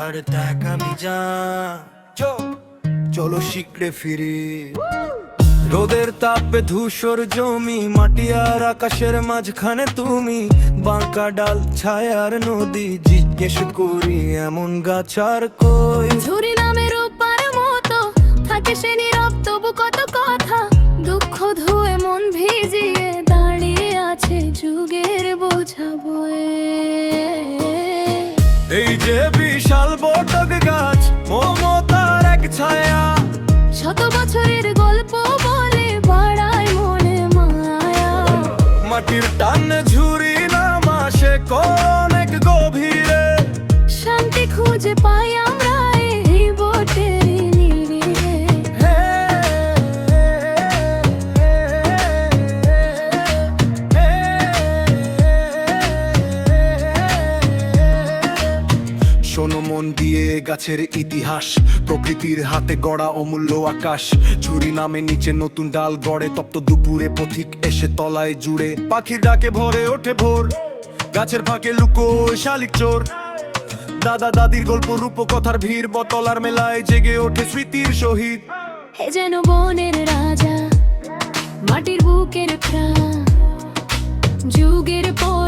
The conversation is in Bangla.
আর দেখা মিজা চলো শিখরে ফিরি রোদের তাপে ধূসর জমি মাটি আর আকাশের মাঝখানে তুমি বাঁকা ডাল ছায়ার নদী জিজ্ঞেস করি এমন গাছ আর কই ঝুরি নামের রূপার মতো থাকে সে নীরব তবু কত কথা দুঃখ ধুয়ে মন ভিজিয়ে দাঁড়িয়ে আছে যুগের বোঝা বয়ে এই যে বিশাল বটক গাছ মমতার এক ছায়া শত বছরের গল্প বলে বাড়ায় মনে মায়া মাটির টান ঝুরি নামা সে অনেক গভীরে শান্তি খুঁজে পাই আমরা এই বটের নিরিখে শোনো মন দিয়ে গাছের ইতিহাস প্রকৃতির হাতে গড়া অমূল্য আকাশ ঝুরি নামে নিচে নতুন ডাল গড়ে তপ্ত দুপুরে পথিক এসে তলায় জুড়ে পাখির ডাকে ভরে ওঠে ভোর গাছের ফাঁকে লুকোয় শালিক চোর দাদা দাদির গল্প রূপকথার ভিড় বতলার মেলায় জেগে ওঠে স্মৃতির শহীদ হে যেন বনের রাজা মাটির বুকের প্রাণ যুগের পর